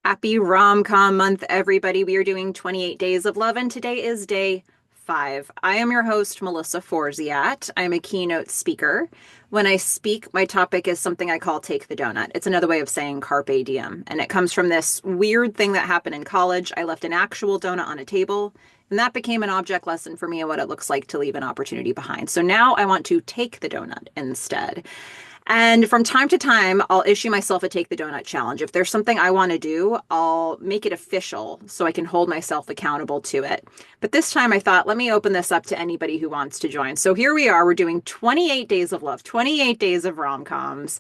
Happy Rom-Com Month, everybody. We are doing 28 Days of Love, and today is day 5. I am your host, Melissa Forziat. I'm a keynote speaker. When I speak, my topic is something I call Take the Doughnut. It's another way of saying carpe diem, and it comes from this weird thing that happened in college. I left an actual donut on a table, and that became an object lesson for me of what it looks like to leave an opportunity behind. So now I want to take the donut instead. And from time to time, I'll issue myself a Take the Donut challenge. If there's something I want to do, I'll make it official so I can hold myself accountable to it. But this time I thought, let me open this up to anybody who wants to join. So here we are. We're doing 28 days of love, 28 days of rom-coms.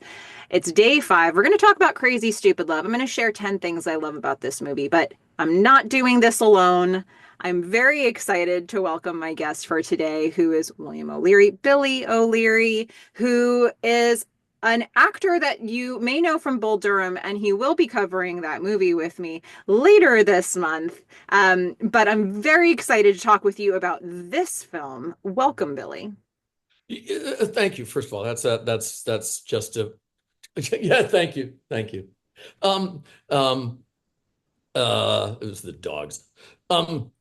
It's day 5. We're going to talk about crazy, stupid love. I'm going to share 10 things I love about this movie, but I'm not doing this alone. I'm very excited to welcome my guest for today, who is William O'Leary, Billy O'Leary, who is an actor that you may know from Bull Durham, and he will be covering that movie with me later this month. But I'm very excited to talk with you about this film. Welcome, Billy. Thank you. First of all, that's just a yeah. Thank you. Um, um, it was the dogs. Um,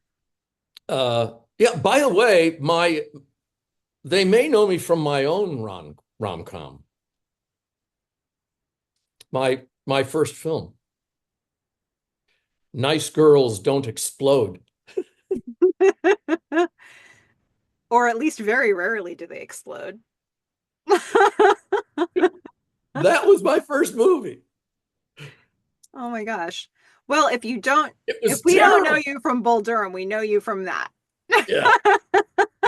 yeah. By the way, they may know me from my own rom-com, my first film, Nice Girls Don't Explode. Or at least very rarely do they explode. That was my first movie. Oh my gosh. Well, It if was we don't know terrible. you from Bull Durham, we know you from that. Yeah,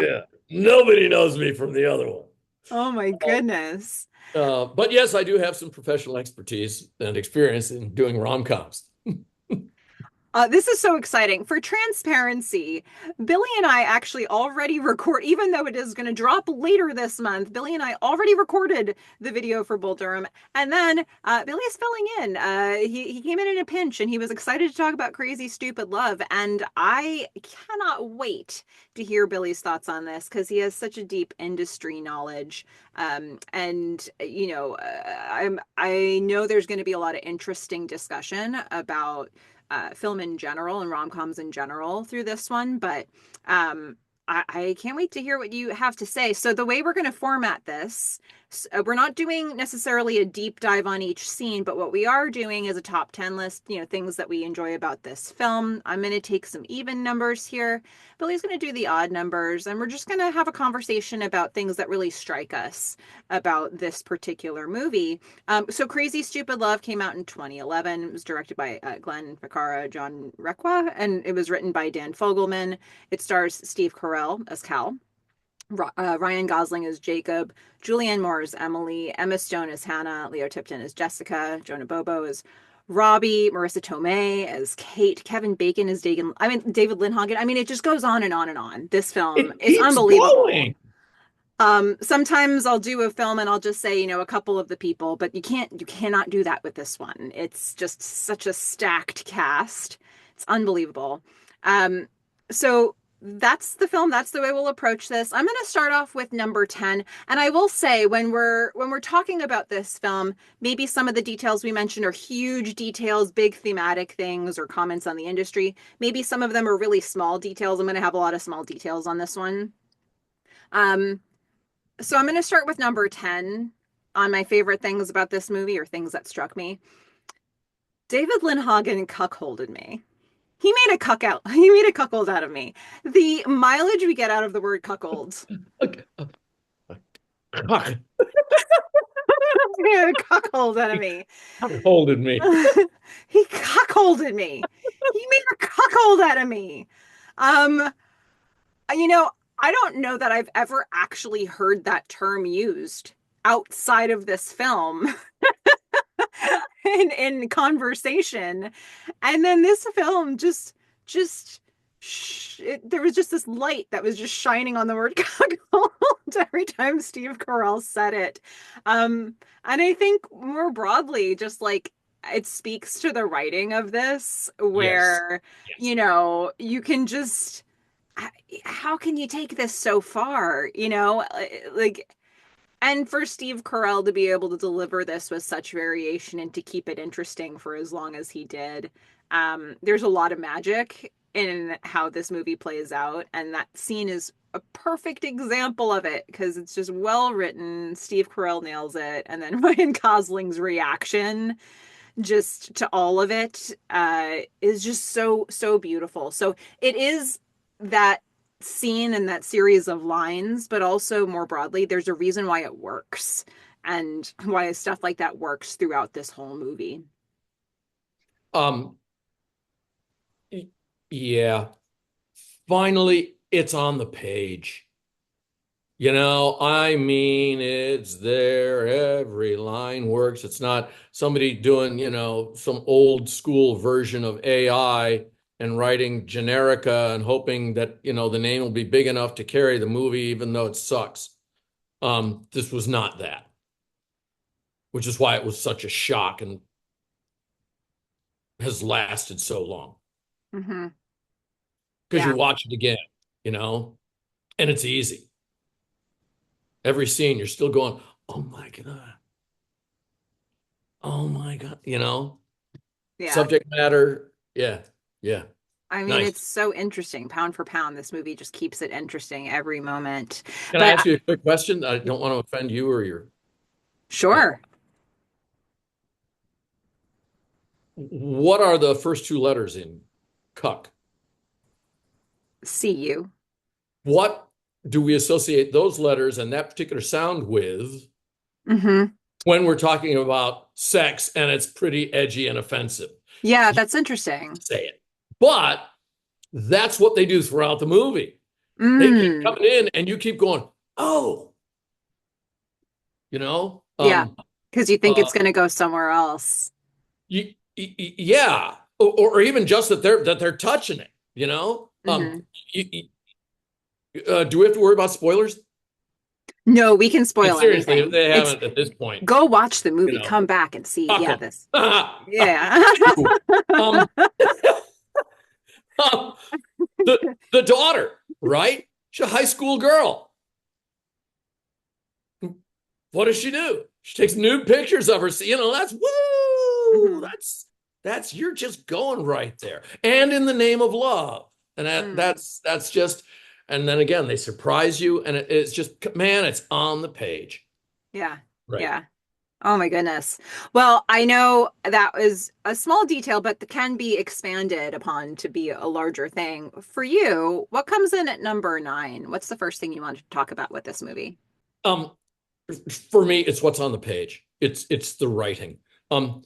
yeah. Nobody knows me from the other one. Oh my goodness. But yes, I do have some professional expertise and experience in doing rom-coms. This is so exciting. For transparency, Billy and I actually already record, even though it is going to drop later this month, Billy and I already recorded the video for Bull Durham. And then Billy's filling in. He came in a pinch and he was excited to talk about Crazy Stupid Love. And I cannot wait to hear Billy's thoughts on this because he has such a deep industry knowledge. I know there's going to be a lot of interesting discussion about film in general and rom-coms in general through this one, but I can't wait to hear what you have to say. So the way we're going to format this, we're not doing necessarily a deep dive on each scene, but what we are doing is a top 10 list, things that we enjoy about this film. I'm going to take some even numbers here. Billy's going to do the odd numbers, and we're just going to have a conversation about things that really strike us about this particular movie. So Crazy Stupid Love came out in 2011. It was directed by Glenn Ficarra, John Requa, and it was written by Dan Fogelman. It stars Steve Carell as Cal, Ryan Gosling as Jacob, Julianne Moore as Emily, Emma Stone as Hannah, Leo Tipton as Jessica, Jonah Bobo as Robbie, Marisa Tomei as Kate, Kevin Bacon as David Lindhagen. I mean, it just goes on and on and on. This film It is keeps unbelievable. going. Sometimes I'll do a film and I'll just say, a couple of the people, but you cannot do that with this one. It's just such a stacked cast. It's unbelievable. Um, so that's the film. That's the way we'll approach this. I'm going to start off with number 10. And I will say when we're talking about this film, maybe some of the details we mentioned are huge details, big thematic things or comments on the industry. Maybe some of them are really small details. I'm going to have a lot of small details on this one. Um, so I'm going to start with number 10 on my favorite things about this movie or things that struck me. David Lindhagen cuckolded me. He made a cuckold out of me. The mileage we get out of the word cuckold. Okay. He made a cuckold out of me. Holding me. He cuckolded me. He made a cuckold out of me. Um, you know, I don't know that I've ever actually heard that term used outside of this film in conversation. And then this film just there was just this light that was just shining on the word cuckold every time Steve Carell said it. And I think more broadly, just like it speaks to the writing of this, Yes. where, Yes. you can how can you take this so far? Like And for Steve Carell to be able to deliver this with such variation and to keep it interesting for as long as he did, there's a lot of magic in how this movie plays out. And that scene is a perfect example of it because it's just well written. Steve Carell nails it. And then Ryan Gosling's reaction just to all of it is just so beautiful. So it is that scene and that series of lines, but also more broadly, there's a reason why it works and why stuff like that works throughout this whole movie. Um, yeah, finally, it's on the page. I mean, it's there. Every line works. It's not somebody doing, some old school version of AI and writing Generica and hoping that, the name will be big enough to carry the movie, even though it sucks. This was not that, which is why it was such a shock and has lasted so long. Mm-hmm. Because you Yeah. watch it again, you know, and it's easy. Every scene, you're still going, oh my God. Oh my God. Yeah. Subject matter. Yeah. Yeah. I mean, Nice. it's so interesting. Pound for pound, this movie just keeps it interesting every moment. Can I But ask you a quick question? I don't want to offend you or your. Uh, sure, what are the first two letters in cuck? see you. What do we associate those letters and that particular sound with Hmm. when we're talking about sex and it's pretty edgy and offensive? Yeah, You that's interesting. say it. But that's what they do throughout the movie. They keep Mm. coming in and you keep going, oh, you know, Yeah, because you think uh, it's going to go somewhere else. yeah, or even just that they're touching it, you know. Hmm. Do we have to worry about spoilers? No, we can And spoil seriously, anything. they It's haven't at this point, go watch the you movie, know. come back and see. Yeah, this. Yeah. Ooh. Um, um, the daughter, right? She's a high school girl. What does she do? She takes nude pictures of her. That's woo. Hmm. That's you're just going right there. And in the name of love. And Mm. that's just. And then again, they surprise you, and it's just man, it's on the page. Yeah. Right. Yeah. Oh my goodness. Well, I know that was a small detail, but that can be expanded upon to be a larger thing. For you, what comes in at number nine? What's the first thing you want to talk about with this movie? Um, for me, it's what's on the page. It's the writing. Um,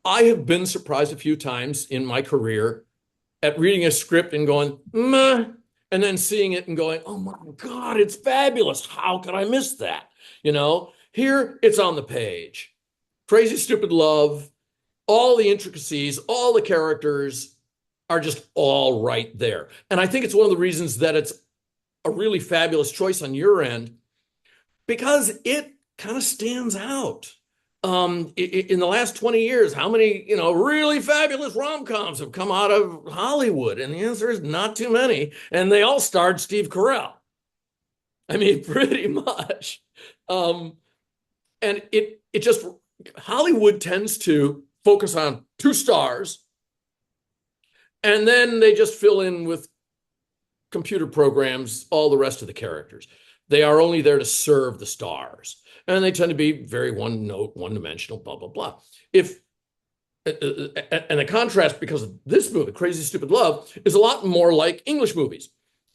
I have been surprised a few times in my career at reading a script and going, meh, and then seeing it and going, oh my God, it's fabulous. How could I miss that? Here it's on the page. Crazy Stupid Love, all the intricacies, all the characters are just all right there. And I think it's one of the reasons that it's a really fabulous choice on your end because it kind of stands out. In the last 20 years, how many, really fabulous rom-coms have come out of Hollywood? And the answer is not too many. And they all starred Steve Carell. I mean, pretty much. Um, and it just Hollywood tends to focus on two stars, and then they just fill in with computer programs all the rest of the characters. They are only there to serve the stars, and they tend to be very one note, one dimensional, blah blah blah. If and the contrast, because of this movie, Crazy Stupid Love, is a lot more like English movies.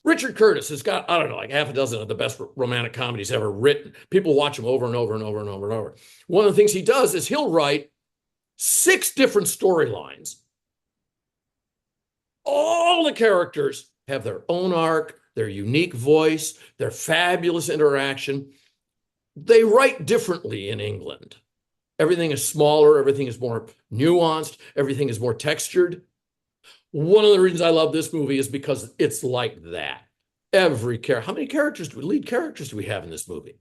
Richard Curtis has got, I don't know, like half a dozen of the best romantic comedies ever written. People watch him over and over and over and over and over. One of the things he does is he'll write 6 different storylines. All the characters have their own arc, their unique voice, their fabulous interaction. They write differently in England. Everything is smaller, everything is more nuanced, everything is more textured. One of the reasons I love this movie is because it's like that. Every character, how many lead characters do we have in this movie?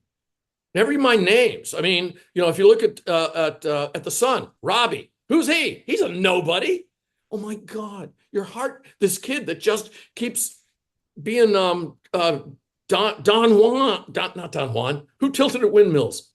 Never mind names. I mean, if you look at the son, Robbie, who's he? He's a nobody. Oh my God, your heart, this kid that just keeps being Don Juan, not Don Juan, who tilted at windmills?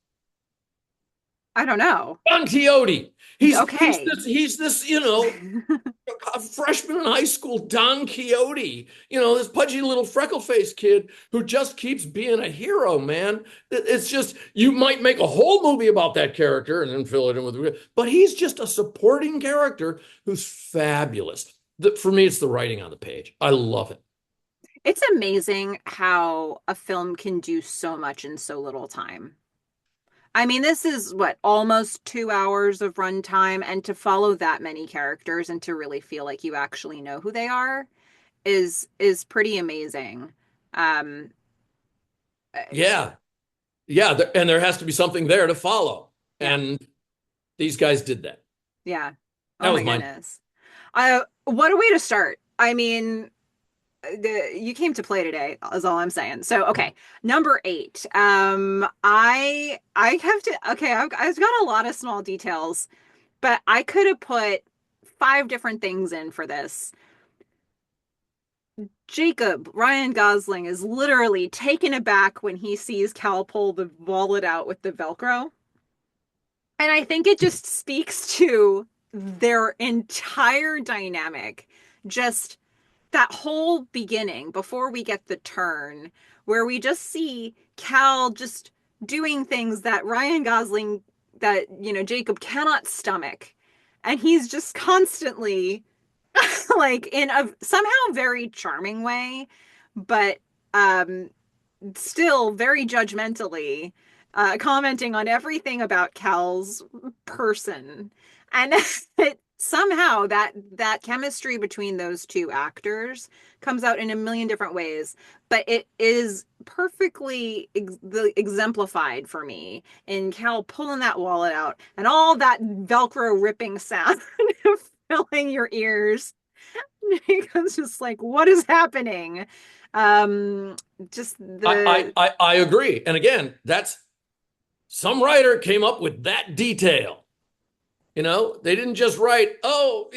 I don't know. Don Quixote. Okay. He's this, a freshman in high school, Don Quixote. This pudgy little freckle-faced kid who just keeps being a hero, man. It's just, you might make a whole movie about that character and then fill it in with, but he's just a supporting character who's fabulous. For me, it's the writing on the page. I love it. It's amazing how a film can do so much in so little time. I mean, this is what, almost 2 hours of runtime, and to follow that many characters and to really feel like you actually know who they are is pretty amazing. Um, Yeah. Yeah. And there has to be something there to follow. yeah, And these guys did that. yeah. That Oh was my mine. goodness. What a way to start. I mean, you came to play today, is all I'm saying. So, okay, number eight. I have to. Okay, I've got a lot of small details, but I could have put five different things in for this. Jacob, Ryan Gosling, is literally taken aback when he sees Cal pull the wallet out with the Velcro. And I think it just speaks to their entire dynamic. Just that whole beginning before we get the turn, where we just see Cal just doing things that Ryan Gosling, that, Jacob cannot stomach. And he's just constantly like in a somehow very charming way, but um still very judgmentally commenting on everything about Cal's person. And somehow that chemistry between those two actors comes out in a million different ways, but it is perfectly exemplified for me in Cal pulling that wallet out and all that Velcro ripping sound filling your ears. Because just like, what is happening? Um, just I agree. And again, that's some writer came up with that detail. They didn't just write, oh,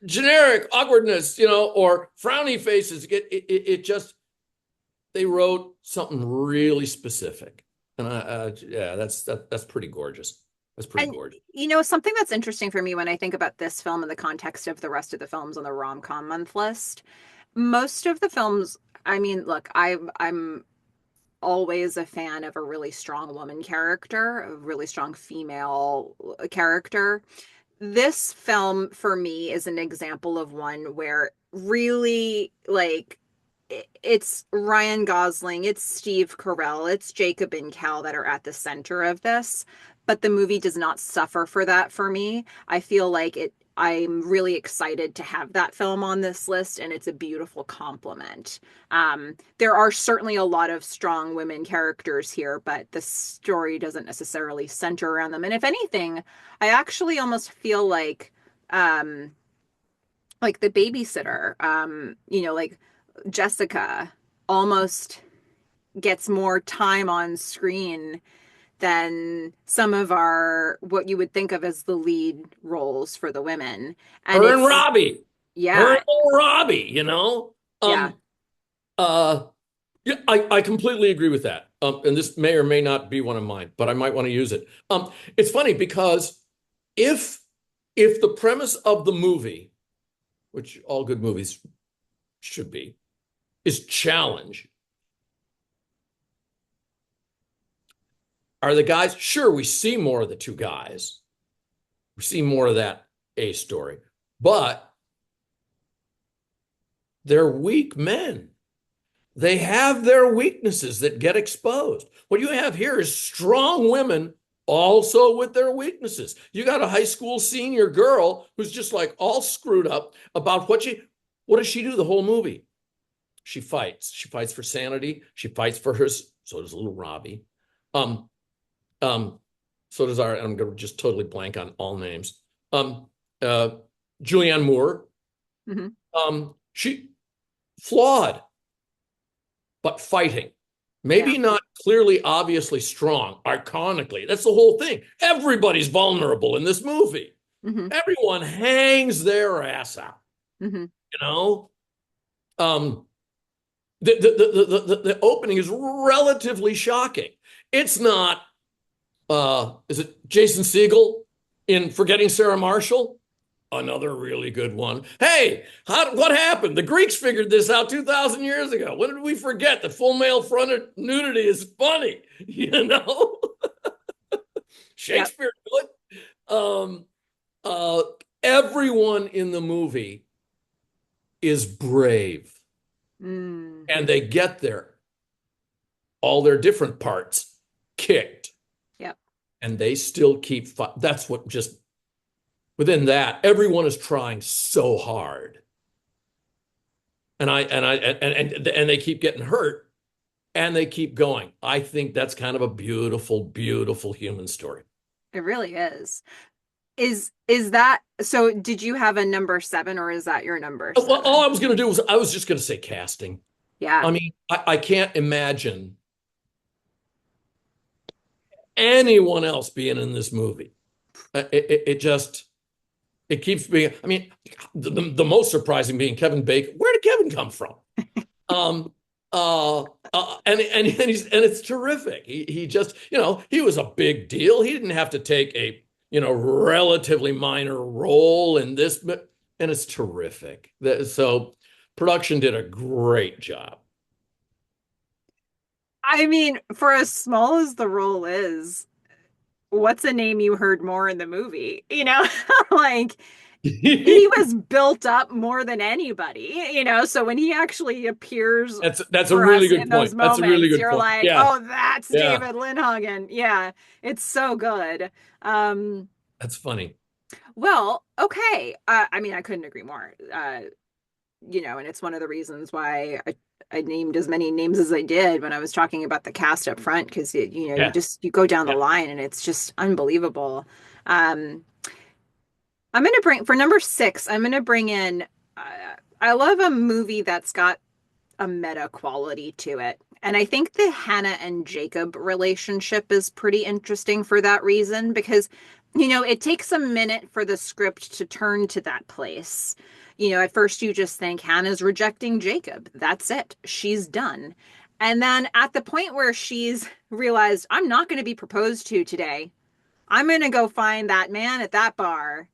generic awkwardness, or frowny faces. It just, they wrote something really specific. And yeah, that's pretty gorgeous. That's pretty and gorgeous. something that's interesting for me when I think about this film in the context of the rest of the films on the rom-com month list, most of the films, I mean, look, I'm always a fan of a really strong woman character, a really strong female character. This film for me is an example of one where really, like, it's Ryan Gosling, it's Steve Carell, it's Jacob and Cal that are at the center of this, but the movie does not suffer for that for me. I feel like I'm really excited to have that film on this list, and it's a beautiful compliment. There are certainly a lot of strong women characters here, but the story doesn't necessarily center around them. And if anything, I actually almost feel like the babysitter, like Jessica almost gets more time on screen than some of our what you would think of as the lead roles for the women. And Her and it's Robbie. Her yeah, and little Robbie. yeah. Uh, yeah, I completely agree with that. And this may or may not be one of mine, but I might want to use it. It's funny because if the premise of the movie, which all good movies should be, is challenge, are the guys, sure, we see more of the two guys. We see more of that A story, but they're weak men. They have their weaknesses that get exposed. What you have here is strong women also with their weaknesses. You got a high school senior girl who's just like all screwed up about what does she do the whole movie? She fights. She fights for sanity. She fights for hers. So does little Robbie. Um, so does I'm going to just totally blank on all names. Uh, Julianne Moore. Hmm. She flawed, but fighting. Yeah. Maybe not clearly, obviously strong, iconically. That's the whole thing. Everybody's vulnerable in this movie. Hmm. Everyone hangs their ass out, Hmm. you know? Um, the opening is relatively shocking. It's not, is it Jason Segel in Forgetting Sarah Marshall? Another really good one. Hey, what happened? The Greeks figured this out 2,000 years ago. When did we forget that full male fronted nudity is funny? You know, Yep. Shakespeare knew it. Uh, everyone in the movie is brave, Mm. and they get there, all their different parts kicked, Yep. and they still keep that's what just within that, everyone is trying so hard. And they keep getting hurt and they keep going. I think that's kind of a beautiful, beautiful human story. It really is. Is that so? Did you have a number seven, or is that your number Well, all seven? I was going to do was I was just going to say casting. Yeah, I mean, I can't imagine anyone else being in this movie. It just it keeps being. I mean, the most surprising being Kevin Bacon. Where did Kevin come from? Um, and it's terrific. He just, he was a big deal. He didn't have to take a, relatively minor role in this, and it's terrific. So production did a great job. I mean, for as small as the role is, what's a name you heard more in the movie? Like he was built up more than anybody, so when he actually appears That's a for really us good in those point. That's a really moments, good you're point. like, Yeah, oh, that's yeah, David Lindhagen. Yeah, it's so good. Um, that's funny. well, okay. I mean, I couldn't agree more. And it's one of the reasons why I named as many names as I did when I was talking about the cast up front, because Yeah, you go down the yeah. line and it's just unbelievable. Um, I'm gonna bring for number six. I'm gonna bring in. Uh, I love a movie that's got a meta quality to it. And I think the Hannah and Jacob relationship is pretty interesting for that reason because, it takes a minute for the script to turn to that place. At first you just think Hannah's rejecting Jacob. That's it. She's done. And then at the point where she's realized, I'm not going to be proposed to today, I'm going to go find that man at that bar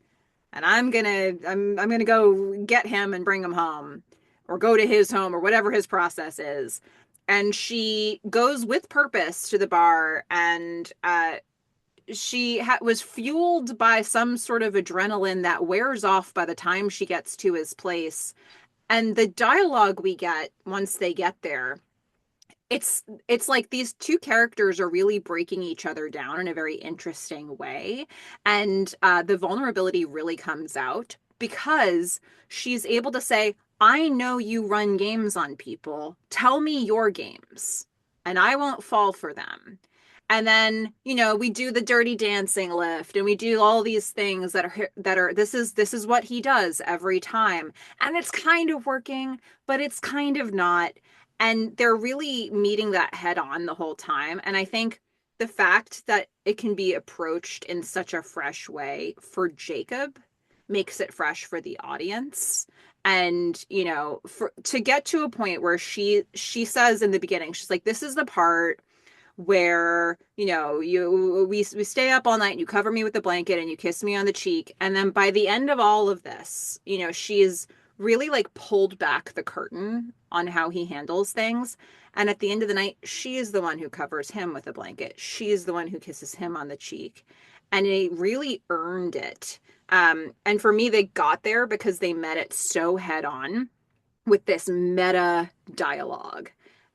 and I'm gonna go get him and bring him home or go to his home or whatever his process is. And she goes with purpose to the bar, and was fueled by some sort of adrenaline that wears off by the time she gets to his place. And the dialogue we get once they get there, it's like these two characters are really breaking each other down in a very interesting way, and the vulnerability really comes out because she's able to say, I know you run games on people, tell me your games and I won't fall for them. And then we do the dirty dancing lift and we do all these things that are this is what he does every time, and it's kind of working but it's kind of not, and they're really meeting that head on the whole time. And I think the fact that it can be approached in such a fresh way for Jacob makes it fresh for the audience. And to get to a point where she says in the beginning, she's like, this is the part where we stay up all night and you cover me with a blanket and you kiss me on the cheek, and then by the end of all of this, she's really like pulled back the curtain on how he handles things, and at the end of the night she is the one who covers him with a blanket, she is the one who kisses him on the cheek, and he really earned it. And for me, they got there because they met it so head on with this meta dialogue,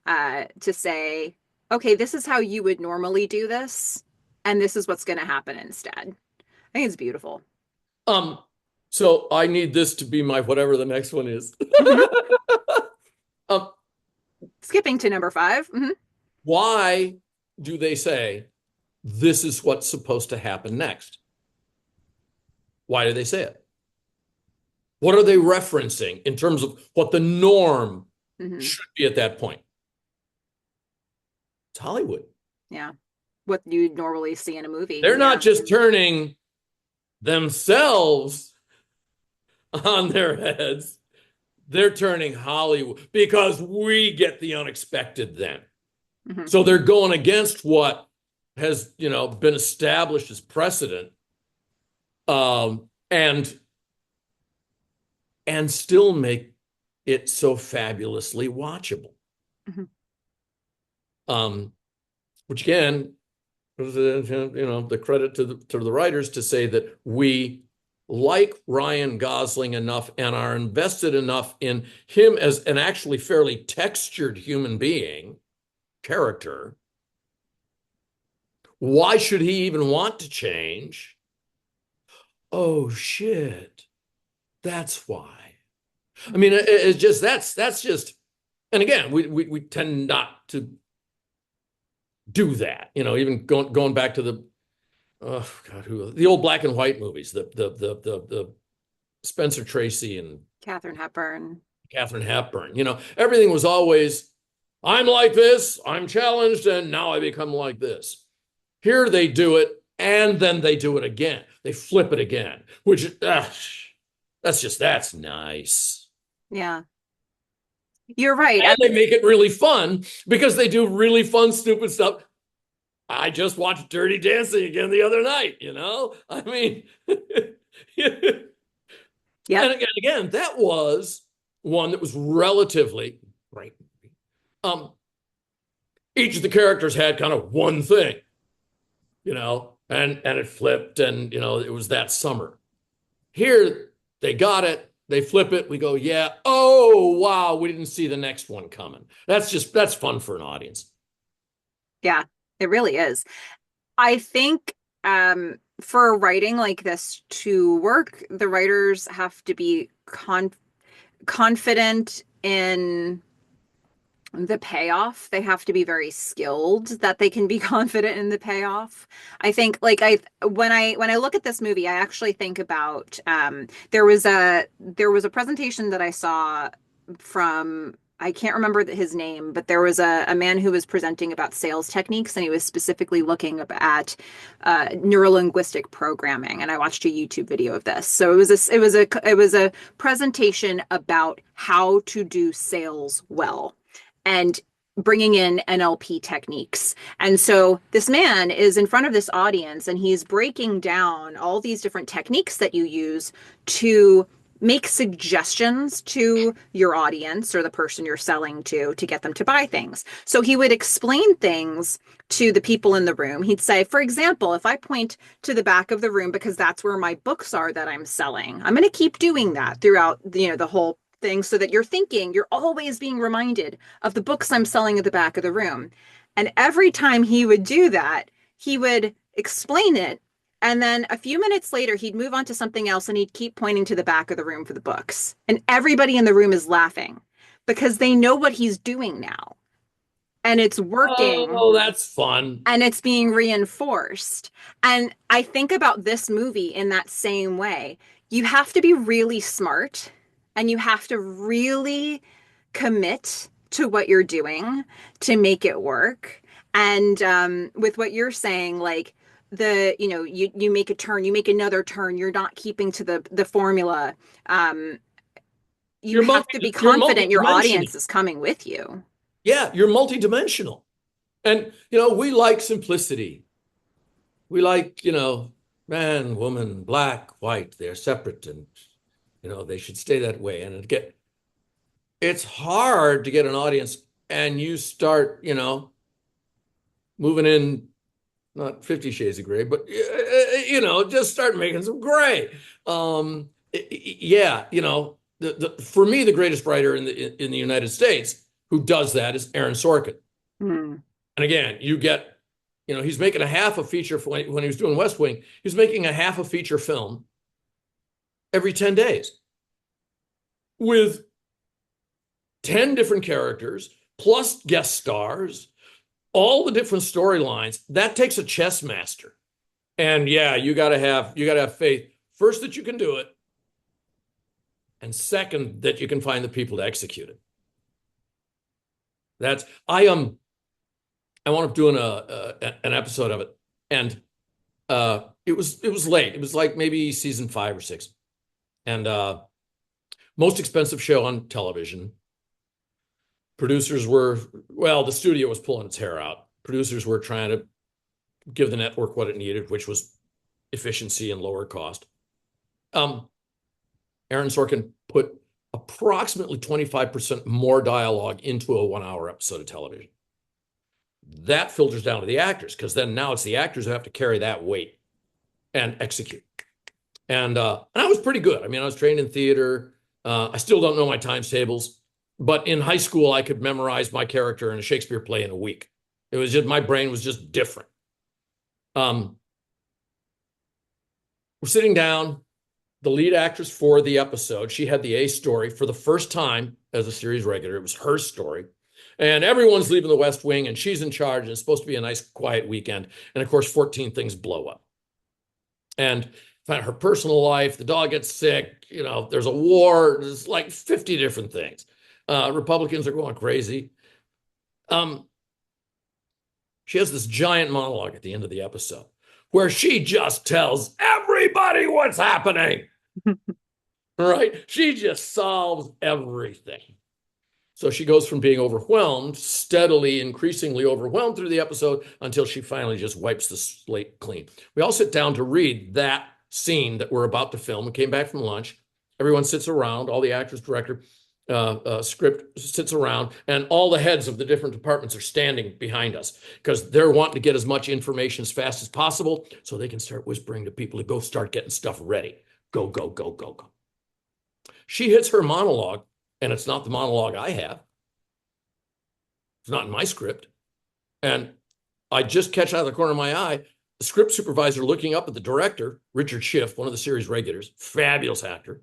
to say, okay, this is how you would normally do this, and this is what's going to happen instead. I think it's beautiful. Um, so I need this to be my whatever the next one is. Mhm. Um, Skipping to number 5. why do they say this is what's supposed to happen next? Why do they say it? What are they referencing in terms of what the norm Hmm. should be at that point? It's Hollywood. Yeah, what you'd normally see in a movie. They're not Yeah. just turning themselves on their heads. they're turning Hollywood because we get the unexpected then. Mhm. So they're going against what has, been established as precedent, and still make it so fabulously watchable. Mhm. Um, which again, the credit to the writers to say that we like Ryan Gosling enough and are invested enough in him as an actually fairly textured human being character. Why should he even want to change? Oh shit, that's why. I mean, it's just that's just, and again, we tend not to do that. Even going back to the, oh God, the old black and white movies, the Spencer Tracy and Katharine Hepburn. Katharine Hepburn. Everything was always, I'm like this, I'm challenged, and now I become like this. Here they do it, and then they do it again. They flip it again, which that's nice. Yeah, you're right. And they make it really fun because they do really fun, stupid stuff. I just watched Dirty Dancing again the other night, I mean, Yep. and again, that was one that was relatively right. Each of the characters had kind of one thing, and it flipped, and it was that summer. Here they got it, they flip it, we go, yeah, oh wow, we didn't see the next one coming. That's fun for an audience. Yeah, it really is. I think for writing like this to work, the writers have to be confident in the payoff. They have to be very skilled that they can be confident in the payoff. I think like I when I look at this movie, I actually think about there was a presentation that I saw from, I can't remember his name, but there was a man who was presenting about sales techniques, and he was specifically looking at neurolinguistic programming. And I watched a YouTube video of this. So it was a presentation about how to do sales well and bringing in NLP techniques. And so this man is in front of this audience, and he's breaking down all these different techniques that you use to make suggestions to your audience or the person you're selling to get them to buy things. So he would explain things to the people in the room. He'd say, for example, if I point to the back of the room because that's where my books are that I'm selling, I'm going to keep doing that throughout the whole thing, so that you're always being reminded of the books I'm selling at the back of the room. And every time he would do that, he would explain it, and then a few minutes later, he'd move on to something else, and he'd keep pointing to the back of the room for the books. And everybody in the room is laughing because they know what he's doing now. And it's working, Oh, that's fun. and it's being reinforced. And I think about this movie in that same way. You have to be really smart, and you have to really commit to what you're doing to make it work. And with what you're saying, like you make a turn, you make another turn, you're not keeping to the formula. Um, you You're have multi to be you're confident your multi-dimensional. audience is coming with you. Yeah, you're multi-dimensional. And we like simplicity. We like, man, woman, black, white, they're separate, and they should stay that way. And it's hard to get an audience, and you start, moving in, not 50 Shades of Gray, but just start making some gray. Yeah, for me, the greatest writer in the United States who does that is Aaron Sorkin. Mm. And again, you get, he's making a half a feature when he was doing West Wing. He's making a half a feature film every 10 days with 10 different characters plus guest stars, all the different storylines. That takes a chess master. And yeah, you got to have faith, first, that you can do it, and second, that you can find the people to execute it. That's I wound up doing an episode of it, and it was late. It was like maybe season 5 or 6, and Most expensive show on television. Producers were, well, the studio was pulling its hair out. Producers were trying to give the network what it needed, which was efficiency and lower cost. Um, Aaron Sorkin put approximately 25% more dialogue into a 1 hour episode of television. That filters down to the actors, because then now it's the actors who have to carry that weight and execute. And I was pretty good. I mean, I was trained in theater. I still don't know my times tables, but in high school, I could memorize my character in a Shakespeare play in a week. It was just, my brain was just different. We're sitting down. The lead actress for the episode, she had the A story for the first time as a series regular. It was her story. And everyone's leaving the West Wing, and she's in charge, and it's supposed to be a nice, quiet weekend. And of course, 14 things blow up. And her personal life, the dog gets sick, there's a war, there's like 50 different things. Republicans are going crazy. She has this giant monologue at the end of the episode where she just tells everybody what's happening. Right? She just solves everything. So she goes from being overwhelmed, steadily, increasingly overwhelmed through the episode, until she finally just wipes the slate clean. We all sit down to read that scene that we're about to film. We came back from lunch. Everyone sits around, all the actors, director, script sits around, and all the heads of the different departments are standing behind us because they're wanting to get as much information as fast as possible so they can start whispering to people to go start getting stuff ready. Go, go, go, go, go. She hits her monologue, and it's not the monologue I have. It's not in my script. And I just catch out of the corner of my eye the script supervisor looking up at the director, Richard Schiff, one of the series regulars, fabulous actor.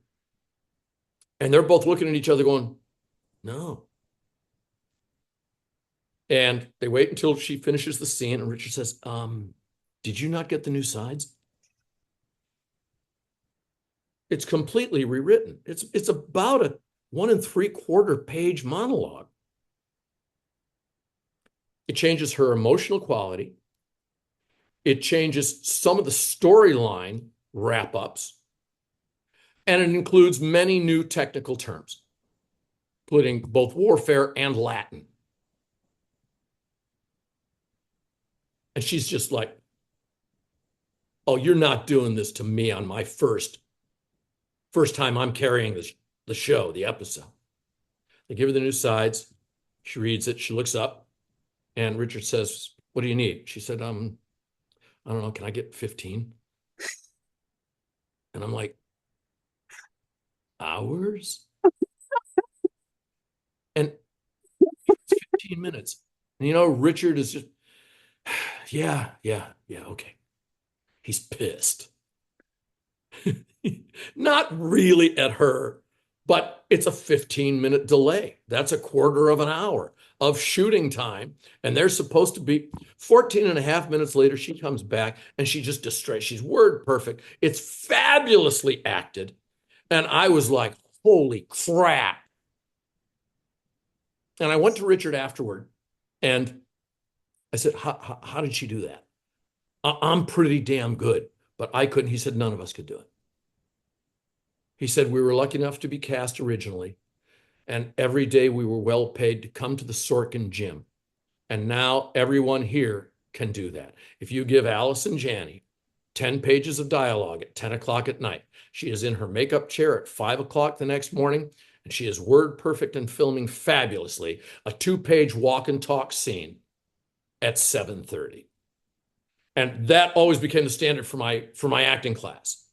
And they're both looking at each other going, no. And they wait until she finishes the scene, and Richard says, did you not get the new sides? It's completely rewritten. It's about a 1 3/4 page monologue. It changes her emotional quality. It changes some of the storyline wrap-ups. And it includes many new technical terms, including both warfare and Latin. And she's just like, oh, you're not doing this to me on my first time I'm carrying the show, the episode. They give her the new sides. She reads it. She looks up. And Richard says, what do you need? She said, I don't know. Can I get 15? And I'm like, hours? And 15 minutes. And Richard is just, yeah, okay. He's pissed. Not really at her, but it's a 15-minute delay. That's 1/4 of an hour of shooting time. And they're supposed to be 14 and a half minutes later. She comes back and she just destroys. She's word perfect. It's fabulously acted. And I was like, holy crap. And I went to Richard afterward and I said, how did she do that? I'm pretty damn good, but I couldn't. He said, none of us could do it. He said, we were lucky enough to be cast originally, and every day we were well paid to come to the Sorkin gym. And now everyone here can do that. If you give Allison Janney 10 pages of dialogue at 10 o'clock at night, she is in her makeup chair at 5 o'clock the next morning, and she is word perfect and filming fabulously a 2-page walk and talk scene at 7:30. And that always became the standard for my acting class.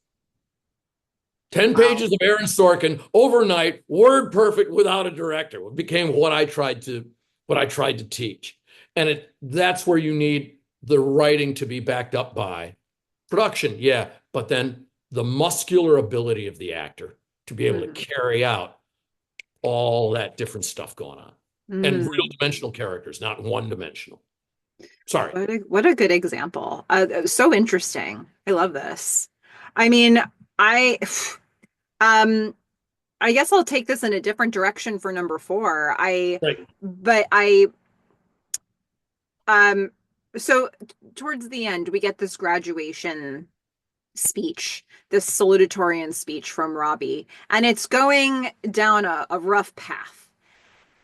10 pages of Aaron Sorkin overnight, word perfect without a director. It became what I tried to teach. And that's where you need the writing to be backed up by production, yeah, but then the muscular ability of the actor to be able to carry out all that different stuff going on. And real dimensional characters, not one-dimensional. Sorry. What a good example. So interesting. I love this. I mean, I um I guess I'll take this in a different direction for number 4. Right. But I um so towards the end we get this graduation speech, this salutatorian speech from Robbie, and it's going down a rough path.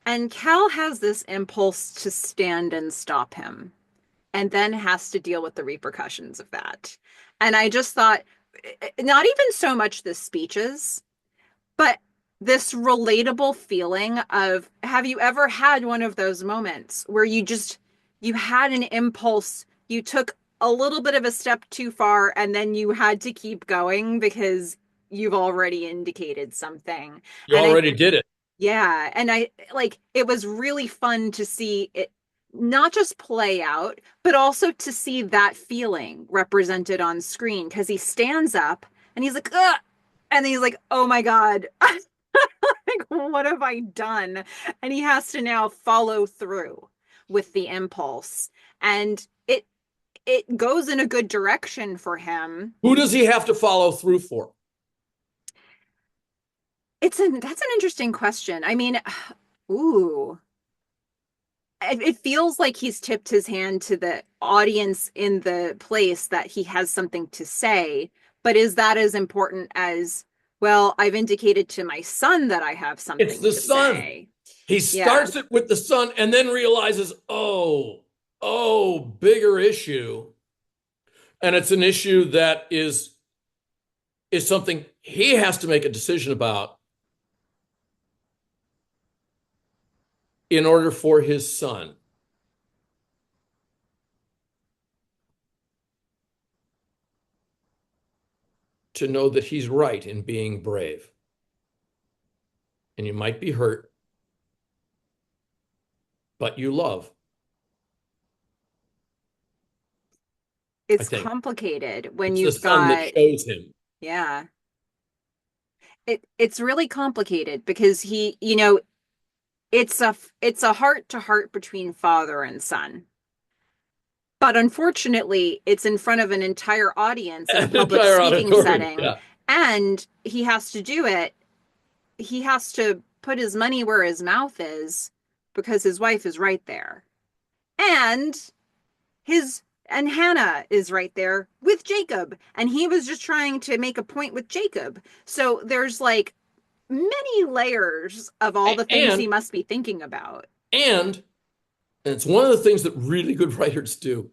And Cal has this impulse to stand and stop him, and then has to deal with the repercussions of that. And I just thought, not even so much the speeches, but this relatable feeling of, have you ever had one of those moments where you had an impulse, you took a little bit of a step too far, and then you had to keep going because you've already indicated something. You And I already did it. yeah, and I like it was really fun to see it not just play out, but also to see that feeling represented on screen because he stands up and he's like, ugh, and he's like, oh my God, like, what have I done? And he has to now follow through with the impulse. And it goes in a good direction for him. Who does he have to follow through for? That's an interesting question. I mean, ooh, it feels like he's tipped his hand to the audience in the place that he has something to say, but is that as important as, well, I've indicated to my son that I have It's something the to son. say? He Yeah. starts it with the son and then realizes, oh, bigger issue. And it's an issue that is something he has to make a decision about in order for his son to know that he's right in being brave. And you might be hurt, but you love, I It's think. complicated when It's the you've son that got, shows him. yeah. It's really complicated because it's a heart to heart between father and son. But unfortunately, it's in front of an entire audience in a An public entire speaking auditorium. setting, Yeah. and he has to do it. He has to put his money where his mouth is because his wife is right there. And his and Hannah is right there with Jacob, and he was just trying to make a point with Jacob. So there's like many layers of all the things he And must be thinking about. and it's one of the things that really good writers do.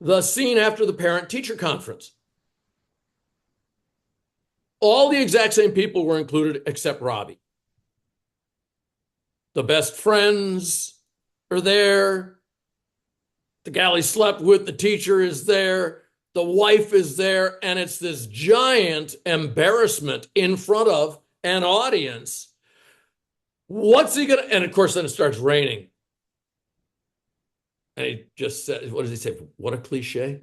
The scene after the parent teacher conference. All the exact same people were included except Robbie. The best friends are there. The gal he slept with, the teacher is there. The wife is there. And it's this giant embarrassment in front of an audience. What's he going to? And of course, then it starts raining. And he just said, what does he say? What a cliche.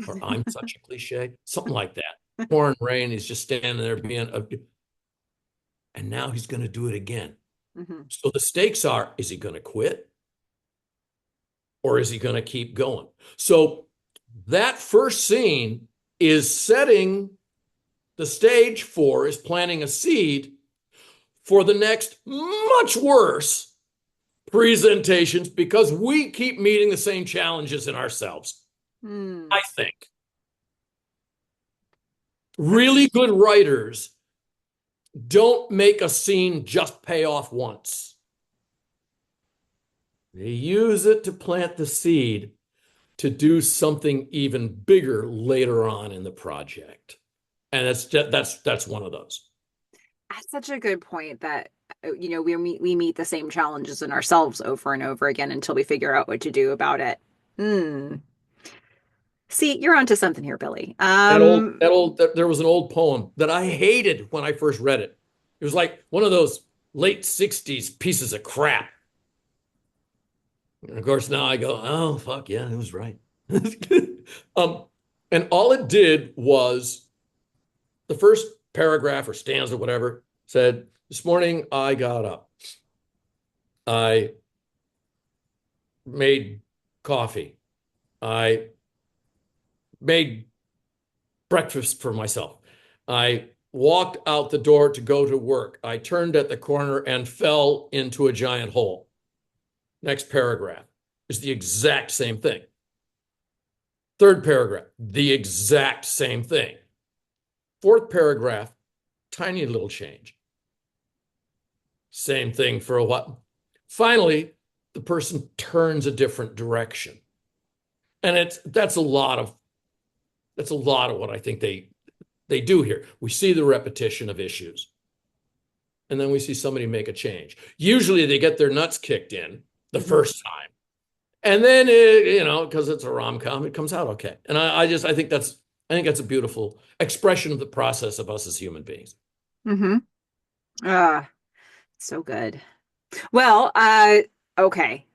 Or I'm such a cliche. Something like that. Pouring rain. He's just standing there being a. And now he's going to do it again. Mm-hmm. So the stakes are, is he going to quit? Or is he going to keep going? So that first scene is setting the stage for, is planting a seed for the next much worse presentations because we keep meeting the same challenges in ourselves. I think. Really good writers don't make a scene just pay off once. They use it to plant the seed to do something even bigger later on in the project. And that's one of those. That's such a good point that we meet the same challenges in ourselves over and over again until we figure out what to do about it. Hmm. See, you're onto something here, Billy. There was an old poem that I hated when I first read it. It was like one of those late 60s pieces of crap. And of course, now I go, oh, fuck yeah, it was right. um, and all it did was the first paragraph or stanza, whatever, said, this morning I got up. I made coffee. I made breakfast for myself. I walked out the door to go to work. I turned at the corner and fell into a giant hole. Next paragraph is the exact same thing. Third paragraph, the exact same thing. Fourth paragraph, tiny little change. Same thing for a while. Finally, the person turns a different direction. And that's a lot of what I think they do here. We see the repetition of issues. And then we see somebody make a change. Usually they get their nuts kicked in the first time. And then because it's a rom-com, it comes out okay. And I think that's a beautiful expression of the process of us as human beings. Mm-hmm. Ah, so good. Well, okay.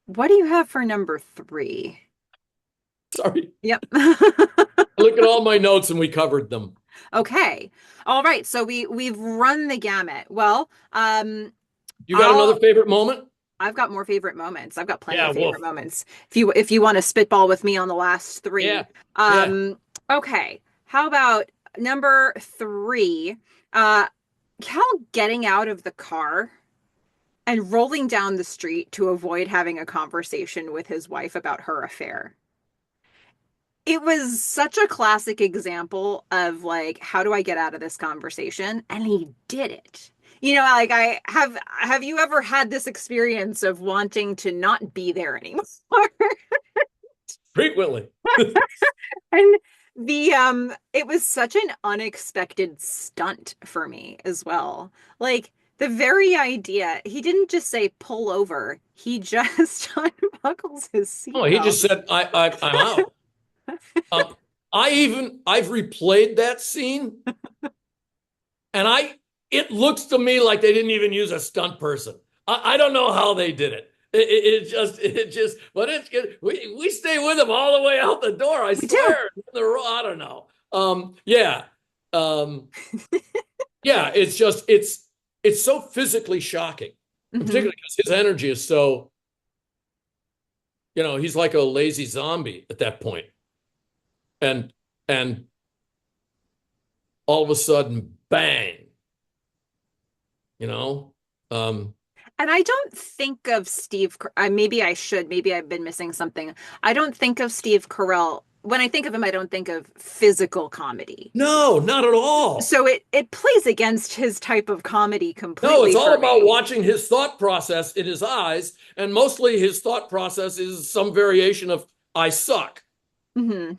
What do you have for number three? Sorry. Yep. Look at all my notes and we covered them. Okay. All right. So we've run the gamut. Well, You got another favorite moment? I've got more favorite moments. I've got plenty Yeah, of woof. favorite moments. If you want to spitball with me on the last three. Yeah. Yeah. Okay. How about number three? Cal getting out of the car and rolling down the street to avoid having a conversation with his wife about her affair. It was such a classic example of like, how do I get out of this conversation? And he did it. Like I have you ever had this experience of wanting to not be there anymore? Frequently. And it was such an unexpected stunt for me as well. Like the very idea, he didn't just say pull over, he just unbuckles his Oh, he seatbelt. just said, I'm out. I've replayed that scene, and it looks to me like they didn't even use a stunt person. I don't know how they did it. But it's good. We stay with him all the way out the door. I We do. swear. I don't know. Yeah. Yeah. It's so physically shocking, Hmm. particularly because his energy is so, he's like a lazy zombie at that point. And all of a sudden, bang, you know? And I don't think of maybe I should, maybe I've been missing something. I don't think of Steve Carell. When I think of him, I don't think of physical comedy. No, not at all. So it plays against his type of comedy No, it's completely all for about me. watching his thought process in his eyes, and mostly his thought process is some variation of "I suck." Hmm.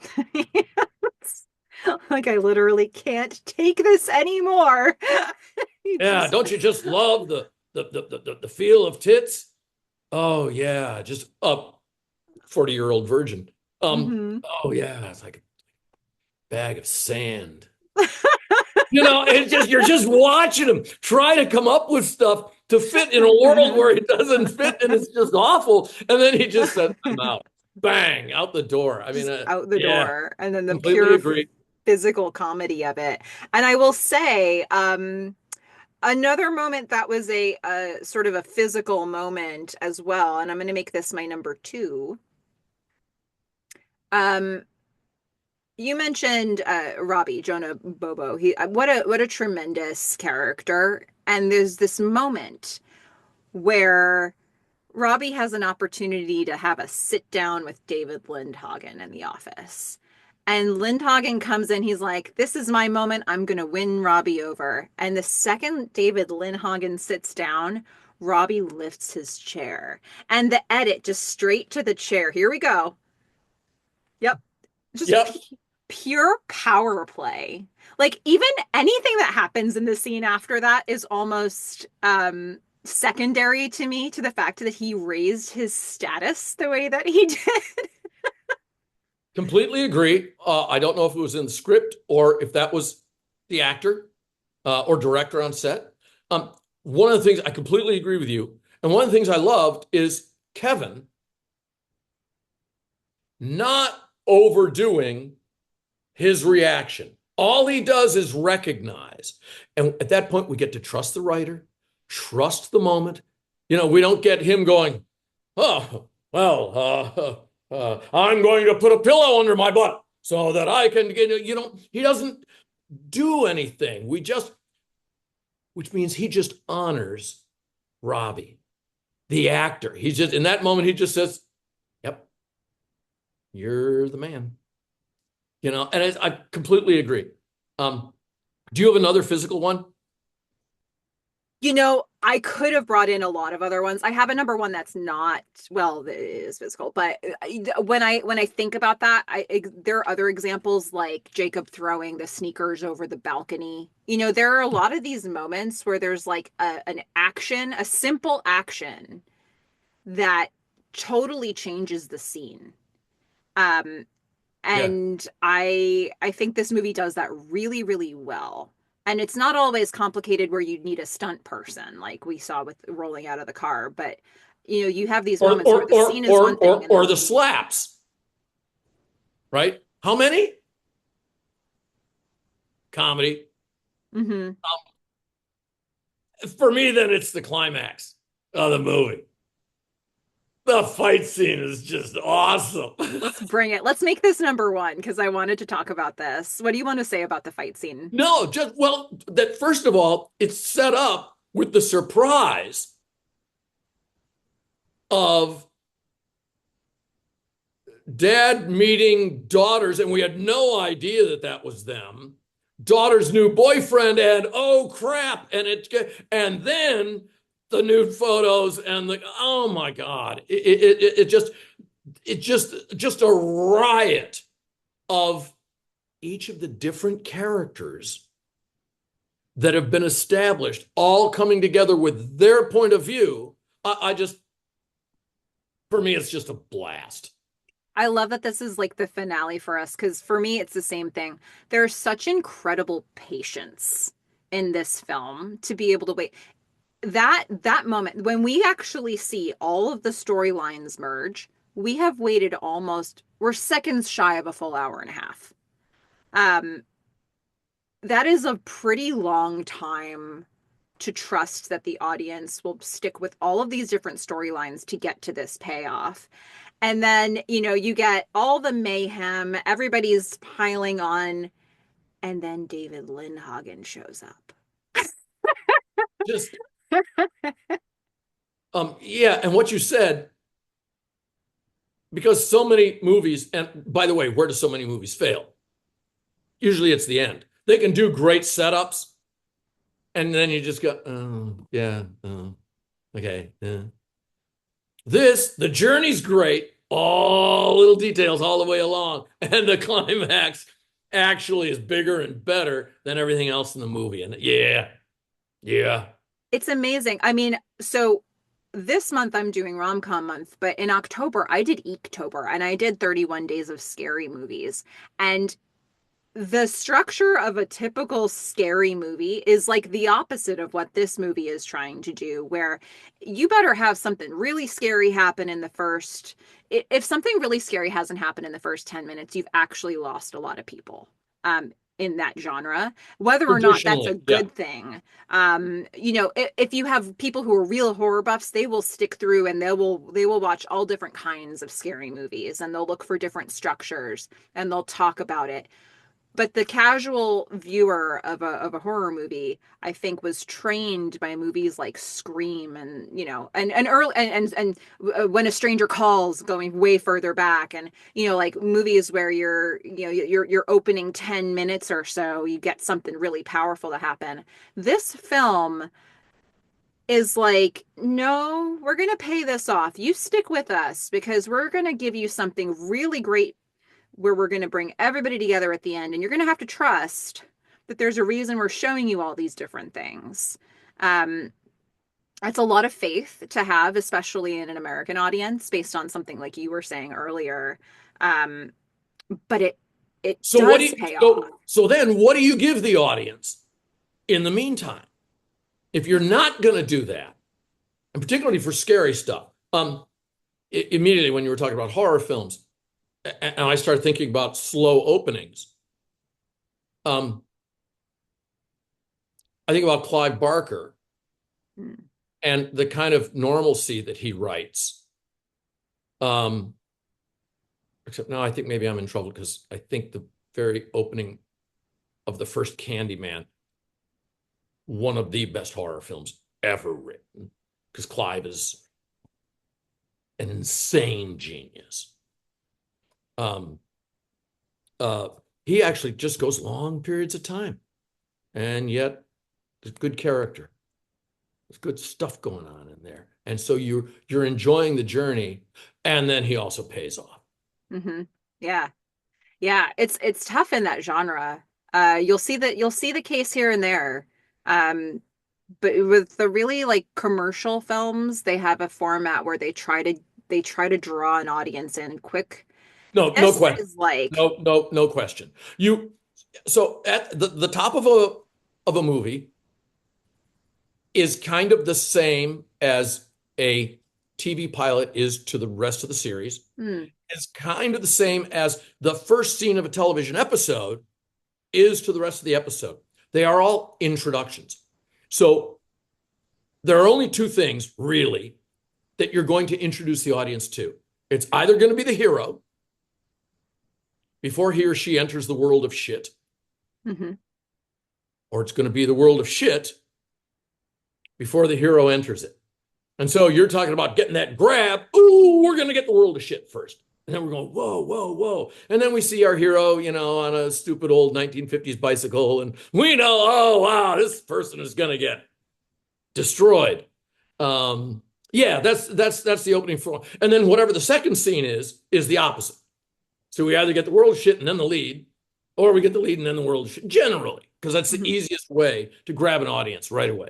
Like I literally can't take this anymore. He Yeah, just don't you just love the feel of tits? Oh yeah, just a 40-year-old virgin. hmm. Oh yeah, it's like a bag of sand. It's just you're just watching him try to come up with stuff to fit in a world where it doesn't fit and it's just awful. And then he just said, "I'm out." Bang, out the door. I mean, Just out the yeah, door, and then the completely pure agree. physical comedy of it. And I will say, another moment that was a sort of a physical moment as well, and I'm going to make this my number two. Um, you mentioned Robbie Jonah Bobo. What a tremendous character. And there's this moment where Robbie has an opportunity to have a sit down with David Lindhagen in the office. And Lindhagen comes in, he's like, "This is my moment. I'm going to win Robbie over." And the second David Lindhagen sits down, Robbie lifts his chair. And the edit just straight to the chair. Here we go. Yep. Just Yep, pure power play. Like, even anything that happens in the scene after that is almost secondary to me, to the fact that he raised his status the way that he did. or if that was the actor or director on set. One of the things I completely agree with you, and one of the things I loved is Kevin not overdoing his reaction. All he does is recognize. And at that point, we get to trust the writer, trust the moment. We don't get him going, "Oh, well, I'm going to put a pillow under my butt so that I can get," he doesn't do anything. Which means he just honors Robbie, the actor. He's just, in that moment, he just says, "Yep, you're the man." And I completely agree. Um, do you have another physical one? I could have brought in a lot of other ones. I have a number one that's not, well, it is physical, but when I think about that, there are other examples like Jacob throwing the sneakers over the balcony. There are a lot of these moments where there's like an action, a simple action that totally changes the scene. Um, Yeah. and I think this movie does that really, really well. And it's not always complicated where you need a stunt person like we saw with rolling out of the car, but you have these Or moments where or the or scene is or one thing or, and the or the movie. slaps, right? How many? Comedy. Hmm. For me, then it's the climax of the movie. The fight scene is just awesome. Let's bring it. Let's make this number one because I wanted to talk about this. What do you want to say about the fight scene? No, just well, that first of all, it's set up with the surprise of dad meeting daughters, and we had no idea that that was them. Daughter's new boyfriend, and oh crap! And then the nude photos and the oh my god, it just a riot of each of the different characters that have been established, all coming together with their point of view. I just, for me, it's just a blast. I love that this is like the finale for us because for me, it's the same thing. There's such incredible patience in this film to be able to wait. That moment when we actually see all of the storylines merge, we have waited we're seconds shy of a full hour and a half. Um, that is a pretty long time to trust that the audience will stick with all of these different storylines to get to this payoff. And then, you get all the mayhem, everybody's piling on, and then David Lindhagen shows up. Just, yeah. And what you said, because so many movies, and by the way, where do so many movies fail? Usually it's the end. They can do great setups, and then you just go, oh, yeah, oh, okay. Yeah. The journey's great, all little details all the way along, and the climax actually is bigger and better than everything else in the movie. And yeah, yeah. It's amazing. I mean, so this month I'm doing Rom-Com Month, but in October I did Eektober and I did 31 days of scary movies. And the structure of a typical scary movie is like the opposite of what this movie is trying to do, where you better have something really scary happen in the first. If something really scary hasn't happened in the first 10 minutes, you've actually lost a lot of people in that genre, whether or not that's a Traditionally, yeah. good thing. If you have people who are real horror buffs, they will stick through and they will watch all different kinds of scary movies and they'll look for different structures and they'll talk about it. But the casual viewer of a horror movie, I think, was trained by movies like Scream and and early and When a Stranger Calls, going way further back, and like movies where your opening 10 minutes or so you get something really powerful to happen. This film is like, no, we're gonna pay this off. You stick with us because we're gonna give you something really great where we're going to bring everybody together at the end, and you're going to have to trust that there's a reason we're showing you all these different things. um it's a lot of faith to have, especially in an American audience, based on something like you were saying earlier. um but it So what do does you pay off. so then what do you give the audience in the meantime? If you're not going to do that, and particularly for scary stuff, immediately when you were talking about horror films, and I started thinking about slow openings. Um, I think about Clive Barker Mm. and the kind of normalcy that he writes. Um, except now I think maybe I'm in trouble because I think the very opening of the first Candyman, one of the best horror films ever written, because Clive is an insane genius. Um, he actually just goes long periods of time, and yet there's good character. There's good stuff going on in there. And so you're enjoying the journey, and then he also pays off. Hmm. Yeah. Yeah, it's tough in that genre. You'll see the case here and there. But with the really like commercial films, they have a format where they try to draw an audience in quick. No, no This question. is like, No question. So at the top of a movie is kind of the same as a TV pilot is to the rest of the series. hmm, It's kind of the same as the first scene of a television episode is to the rest of the episode. They are all introductions. So there are only two things really that you're going to introduce the audience to. It's either going to be the hero before he or she enters the world of shit, hmm. or it's going to be the world of shit before the hero enters it. And so you're talking about getting that grab. Ooh, we're going to get the world of shit first. And then we're going, whoa, whoa, whoa. And then we see our hero, on a stupid old 1950s bicycle. And we know, oh, wow, this person is going to get destroyed. Yeah, that's the opening for. And then whatever the second scene is the opposite. So we either get the world of shit and then the lead, or we get the lead and then the world of shit, generally, because that's the Hmm. easiest way to grab an audience right away.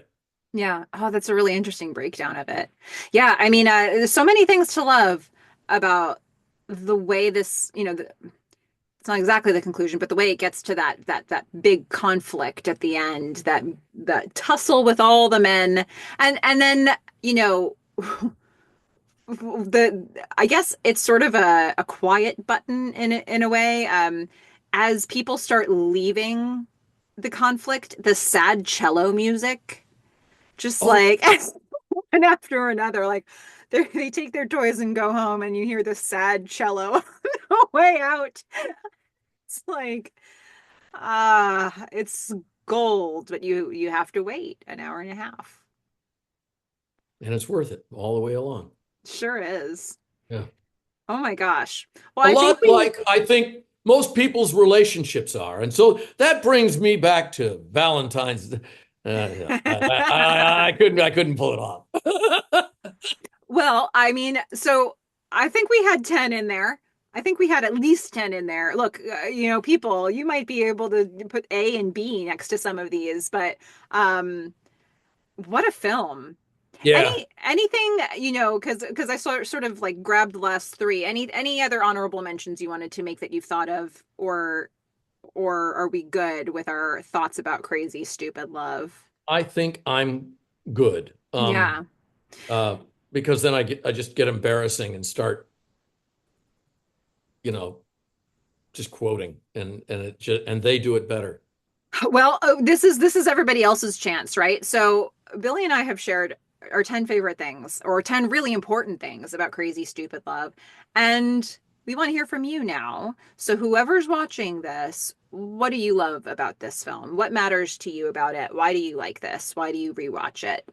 Yeah. Oh, that's a really interesting breakdown of it. Yeah, I mean, there's so many things to love about the way this, it's not exactly the conclusion, but the way it gets to that big conflict at the end, that tussle with all the men, and then you know the I guess it's sort of a quiet button in a way. As people start leaving the conflict, the sad cello music, just Oh, like one after another, like they take their toys and go home, and you hear the sad cello on the way out. It's like it's gold, but you have to wait an hour and a half. and it's worth it all the way along. Sure is. Yeah. Oh my gosh. Well, A I think lot we like I think most people's relationships are. And so that brings me back to Valentine's. Yeah. I couldn't pull it off. well, I mean, so I think we had 10 in there. I think we had at least 10 in there. Look, people, you might be able to put A and B next to some of these, but what a film. Yeah. Anything, because I sort of like grabbed the last three. Any other honorable mentions you wanted to make that you've thought of, or are we good with our thoughts about crazy stupid love? I think I'm good. Yeah. Uh, because then I just get embarrassing and start, you know, just quoting and they do it better. Well, this is everybody else's chance, right? So Billy and I have shared our 10 favorite things or 10 really important things about crazy stupid love. And we want to hear from you now. So whoever's watching this, what do you love about this film? What matters to you about it? Why do you like this? Why do you rewatch it?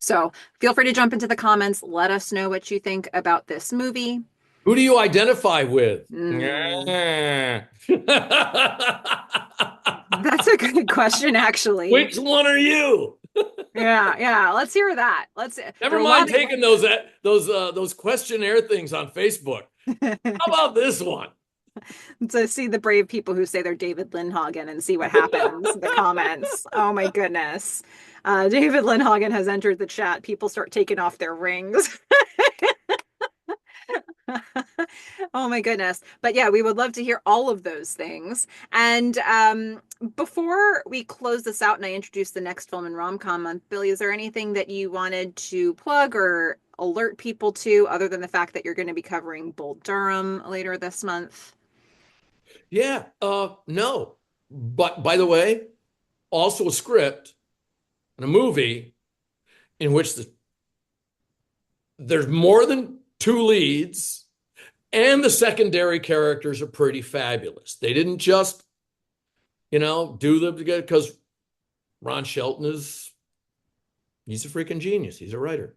So feel free to jump into the comments. Let us know what you think about this movie. Who do you identify with? Mm, that's a good question, actually. Which one are you? Yeah, yeah. Let's hear that. There Never are a mind lot taking those questionnaire things on Facebook. of How about this one? to see the brave people who say they're David Lindhagen and see what happens in the comments. Oh my goodness. David Lindhagen has entered the chat. People start taking off their rings. Oh my goodness. But yeah, we would love to hear all of those things. And before we close this out and I introduce the next film in Rom-Com Month, Billy, is there anything that you wanted to plug or alert people to other than the fact that you're going to be covering Bull Durham later this month? Yeah, no. But by the way, also a script and a movie in which there's more than two leads and the secondary characters are pretty fabulous. They didn't just, do them together because Ron Shelton he's a freaking genius. He's a writer.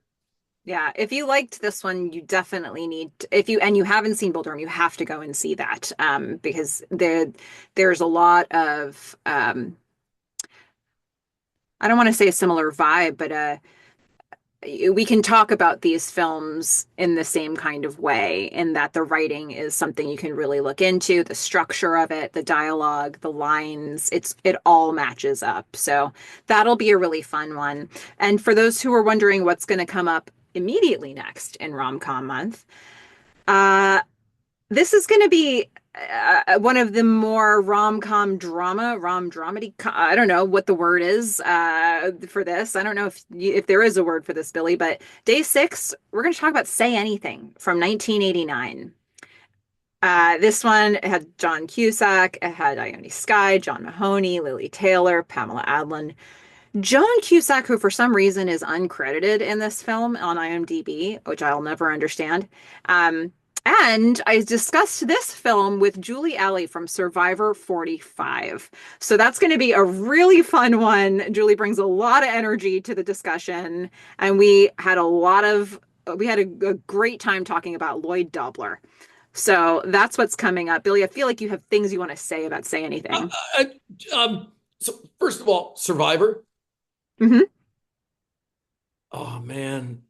Yeah, if you liked this one, you definitely if you haven't seen Bull Durham, you have to go and see that because there's a lot of I don't want to say a similar vibe, but we can talk about these films in the same kind of way, in that the writing is something you can really look into, the structure of it, the dialogue, the lines, it all matches up. So that'll be a really fun one. And for those who are wondering what's going to come up immediately next in Rom-Com Month, uh, this is going to be one of the more rom-com drama, rom-dramedy. I don't know what the word is for this. I don't know if there is a word for this, Billy, but day six, we're going to talk about Say Anything from 1989. This one had John Cusack, it had Ione Skye, John Mahoney, Lily Taylor, Pamela Adlon. John Cusack, who for some reason is uncredited in this film on IMDb, which I'll never understand. Um, and I discussed this film with Julie Alley from Survivor 45. So that's going to be a really fun one. Julie brings a lot of energy to the discussion, and we had a great time talking about Lloyd Dobler. So that's what's coming up. Billy, I feel like you have things you want to say about Say Anything. I, so first of all, Survivor. Hmm. Oh man,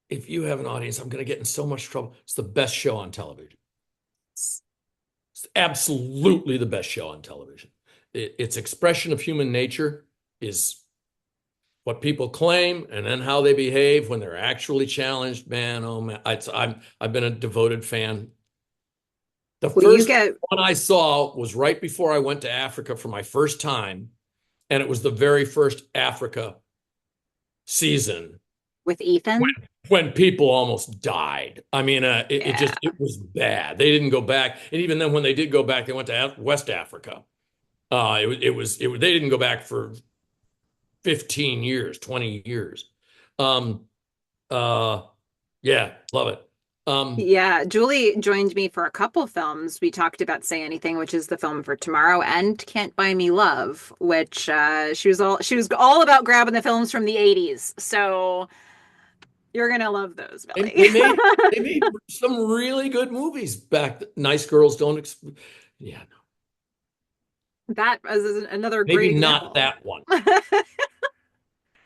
if you have an audience, I'm going to get in so much trouble. It's the best show on television. It's absolutely the best show on television. Its expression of human nature is what people claim, and then how they behave when they're actually challenged. Man, oh man, I've been a devoted fan. The Well, you first get one I saw was right before I went to Africa for my first time, and it was the very first Africa season with Ethan. when people almost died. I mean, Yeah. it was bad. They didn't go back, and even then, when they did go back, they went to West Africa. They didn't go back for 15 years, 20 years. Um, uh, yeah, love it. Um, Yeah, Julie joined me for a couple films. We talked about Say Anything, which is the film for tomorrow, and Can't Buy Me Love, which she was all about grabbing the films from the 80s. So you're gonna love those, they, Billy. they made they made some really good movies back. Nice Girls Don't. Yeah, no, That is another great maybe not example. that one.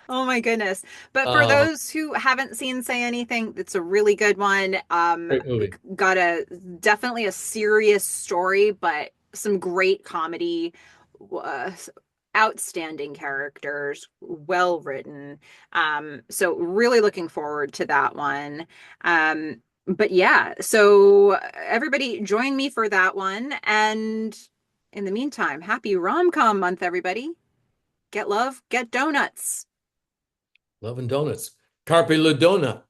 Oh my goodness. But for Uh, those who haven't seen Say Anything, it's a really good one. Great movie. Got a definitely a serious story, but some great comedy, uh, outstanding characters, well written. So really looking forward to that one. But yeah, so everybody join me for that one. And in the meantime, happy rom-com month, everybody. Get love, get donuts. Love and Donuts. Carpe Ludona.